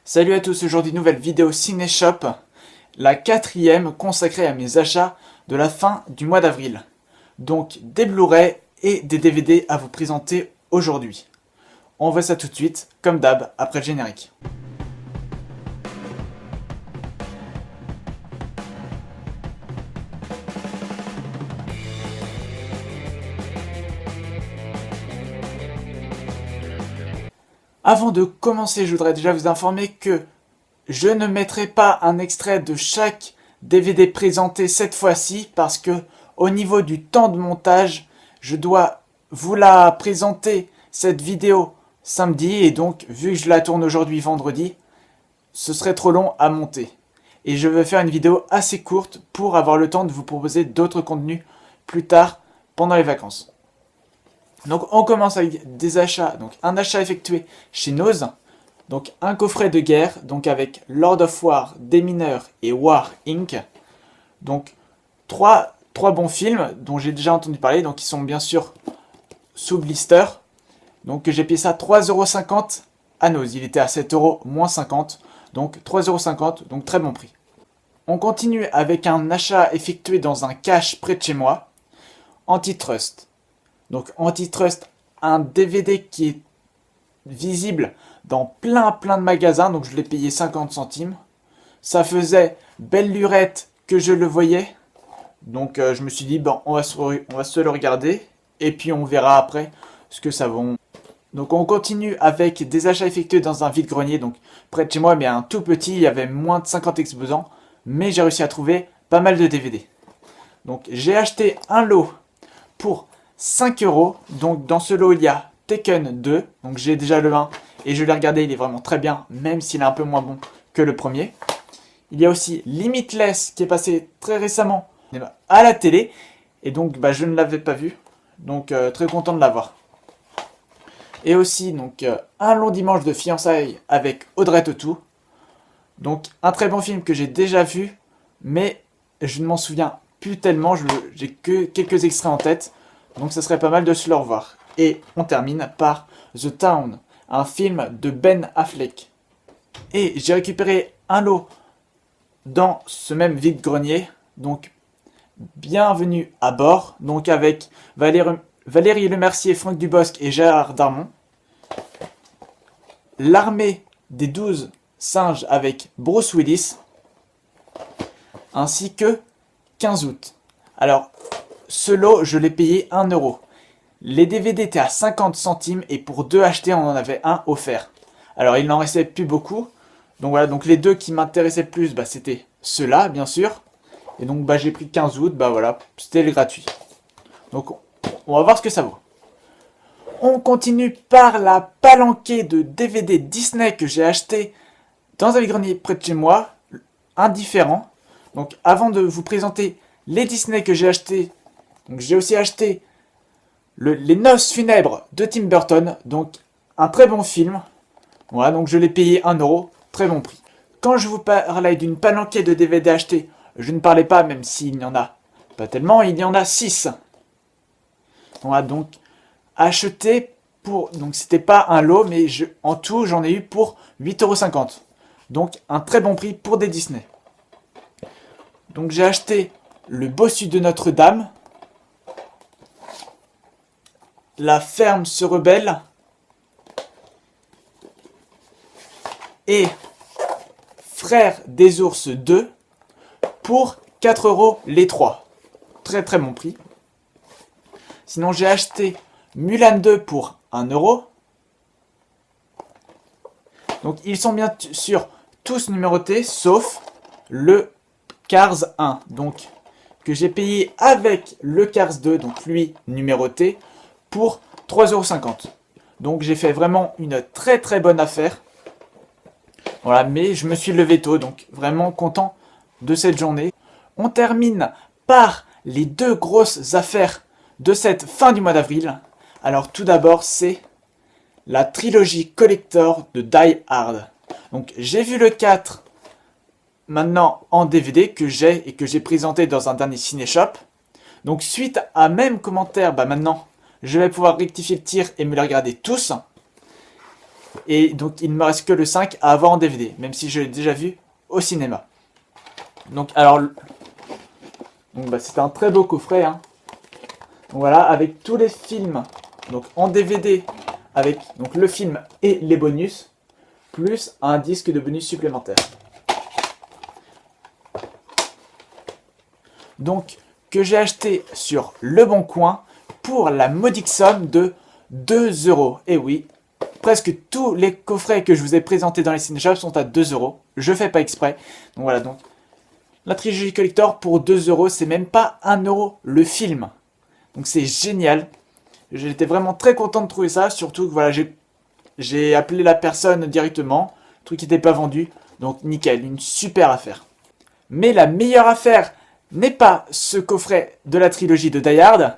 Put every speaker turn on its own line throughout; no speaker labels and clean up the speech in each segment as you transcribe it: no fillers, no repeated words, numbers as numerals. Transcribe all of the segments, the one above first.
Salut à tous, aujourd'hui nouvelle vidéo Cinéshop, la quatrième consacrée à mes achats de la fin du mois d'avril. Donc des Blu-ray et des DVD à vous présenter aujourd'hui. On voit ça tout de suite, comme d'hab, après le générique. Avant de commencer, je voudrais déjà vous informer que je ne mettrai pas un extrait de chaque DVD présenté cette fois-ci parce que au niveau du temps de montage, je dois vous la présenter cette vidéo samedi et donc vu que je la tourne aujourd'hui vendredi, ce serait trop long à monter. Et je vais faire une vidéo assez courte pour avoir le temps de vous proposer d'autres contenus plus tard pendant les vacances. Donc on commence avec des achats, donc un achat effectué chez Noz, donc un coffret de guerre, donc avec Lord of War, Démineur et War Inc. Donc trois bons films dont j'ai déjà entendu parler, donc qui sont bien sûr sous blister. Donc j'ai payé ça 3,50€ à Noz, il était à 7€ moins 50, donc 3,50€, donc très bon prix. On continue avec un achat effectué dans un cache près de chez moi, Antitrust. Donc Antitrust, un DVD qui est visible dans plein de magasins, donc je l'ai payé 50 centimes. Ça faisait belle lurette que je le voyais, donc je me suis dit bon, on va se le regarder et puis on verra après ce que ça vaut. Donc on continue avec des achats effectués dans un vide-grenier, donc près de chez moi, mais un tout petit, il y avait moins de 50 exposants, mais j'ai réussi à trouver pas mal de DVD. Donc j'ai acheté un lot pour 5€, donc dans ce lot il y a Tekken 2, donc j'ai déjà le 1 et je l'ai regardé, il est vraiment très bien, même s'il est un peu moins bon que le premier. Il y a aussi Limitless qui est passé très récemment à la télé et donc je ne l'avais pas vu, donc très content de l'avoir. Et aussi donc Un long dimanche de fiançailles avec Audrey Tautou, donc un très bon film que j'ai déjà vu, mais je ne m'en souviens plus tellement, j'ai que quelques extraits en tête. Donc ça serait pas mal de se le revoir. Et on termine par The Town, un film de Ben Affleck. Et j'ai récupéré un lot dans ce même vide-grenier. Donc bienvenue à bord. Donc avec Valérie Lemercier, Franck Dubosc et Gérard Darmon. L'armée des 12 singes avec Bruce Willis. Ainsi que 15 août. Alors ce lot, je l'ai payé 1€. Les DVD étaient à 50 centimes et pour 2 achetés, on en avait un offert. Alors, il n'en restait plus beaucoup. Donc voilà, donc les deux qui m'intéressaient le plus, c'était ceux-là, bien sûr. Et donc, j'ai pris 15 août, voilà, c'était le gratuit. Donc, on va voir ce que ça vaut. On continue par la palanquée de DVD Disney que j'ai acheté dans un grenier près de chez moi, indifférent. Donc, avant de vous présenter les Disney que j'ai achetés, donc j'ai aussi acheté Les Noces funèbres de Tim Burton, donc un très bon film. Voilà, donc je l'ai payé 1€, très bon prix. Quand je vous parlais d'une palanquée de DVD achetés, je ne parlais pas, même s'il n'y en a pas tellement, il y en a 6. Voilà, donc acheté pour... Donc c'était pas un lot, mais en tout j'en ai eu pour 8,50€. Donc un très bon prix pour des Disney. Donc j'ai acheté Le Bossu de Notre-Dame, La ferme se rebelle et Frères des ours 2 pour 4€ les 3. Très très bon prix. Sinon j'ai acheté Mulan 2 pour 1€. Donc ils sont bien sûr tous numérotés sauf le Cars 1. Donc que j'ai payé avec le Cars 2, donc lui numéroté, pour 3,50€. Donc j'ai fait vraiment une très très bonne affaire. Voilà, mais je me suis levé tôt, donc vraiment content de cette journée. On termine par les deux grosses affaires de cette fin du mois d'avril. Alors tout d'abord, c'est la trilogie collector de Die Hard. Donc j'ai vu le 4 maintenant en DVD que j'ai présenté dans un dernier Cinéshop. Donc suite à même commentaire, maintenant je vais pouvoir rectifier le tir et me les regarder tous. Et donc il ne me reste que le 5 à avoir en DVD, même si je l'ai déjà vu au cinéma. Donc alors, c'est un très beau coffret, hein. Donc voilà, avec tous les films, donc en DVD, avec donc le film et les bonus, plus un disque de bonus supplémentaire. Donc, que j'ai acheté sur Le Bon Coin pour la modique somme de 2 €. Et oui, presque tous les coffrets que je vous ai présentés dans les ciné-shops sont à 2 €. Je fais pas exprès. Donc voilà, donc la trilogie collector pour 2 €, c'est même pas 1 € le film. Donc c'est génial. J'étais vraiment très content de trouver ça, surtout que voilà, j'ai appelé la personne directement, le truc n'était pas vendu, donc nickel, une super affaire. Mais la meilleure affaire n'est pas ce coffret de la trilogie de Die Hard,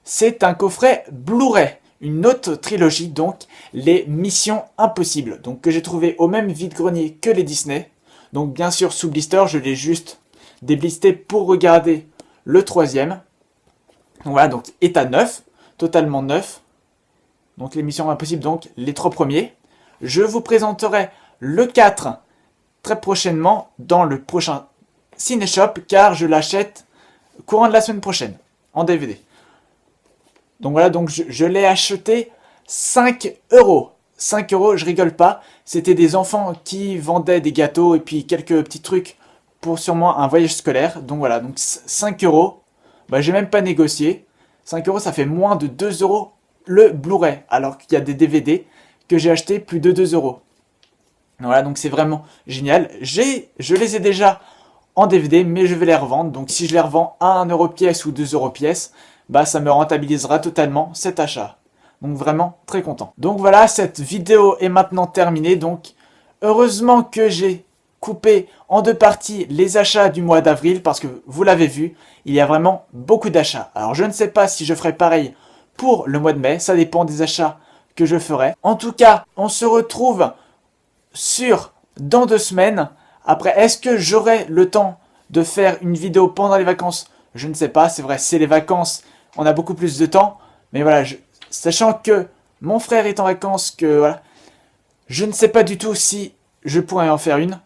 c'est un coffret Blu-ray, une autre trilogie, donc les Missions Impossibles, donc que j'ai trouvé au même vide-grenier que les Disney. Donc bien sûr sous blister, je l'ai juste déblisté pour regarder le troisième. Donc voilà, donc état neuf, totalement neuf. Donc les Missions Impossibles, donc les 3 premiers. Je vous présenterai le 4 très prochainement dans le prochain Cinéshop, car je l'achète courant de la semaine prochaine en DVD. Donc voilà, donc je l'ai acheté 5 €. 5 €, je rigole pas. C'était des enfants qui vendaient des gâteaux et puis quelques petits trucs pour sûrement un voyage scolaire. Donc voilà, donc 5 €. J'ai même pas négocié. 5 €, ça fait moins de 2 € le Blu-ray, alors qu'il y a des DVD que j'ai acheté plus de 2 €. Voilà, donc c'est vraiment génial. Je les ai déjà en DVD, mais je vais les revendre. Donc si je les revends à 1 € pièce ou 2 € pièce, ça me rentabilisera totalement cet achat. Donc vraiment très content. Donc voilà, cette vidéo est maintenant terminée. Donc heureusement que j'ai coupé en 2 parties les achats du mois d'avril, parce que vous l'avez vu, il y a vraiment beaucoup d'achats. Alors je ne sais pas si je ferai pareil pour le mois de mai, ça dépend des achats que je ferai. En tout cas, on se retrouve dans 2 semaines. Après, est-ce que j'aurai le temps de faire une vidéo pendant les vacances? Je ne sais pas, c'est vrai, c'est les vacances, on a beaucoup plus de temps. Mais voilà, sachant que mon frère est en vacances, que voilà, je ne sais pas du tout si je pourrais en faire une.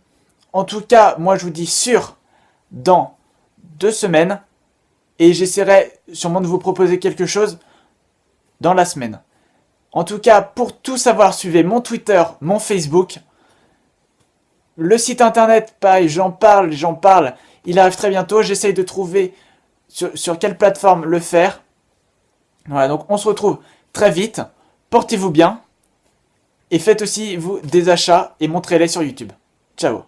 En tout cas, moi je vous dis dans 2 semaines. Et j'essaierai sûrement de vous proposer quelque chose dans la semaine. En tout cas, pour tout savoir, suivez mon Twitter, mon Facebook. Le site internet, pareil, j'en parle. Il arrive très bientôt. J'essaye de trouver sur quelle plateforme le faire. Voilà, donc on se retrouve très vite. Portez-vous bien. Et faites aussi, vous, des achats et montrez-les sur YouTube. Ciao.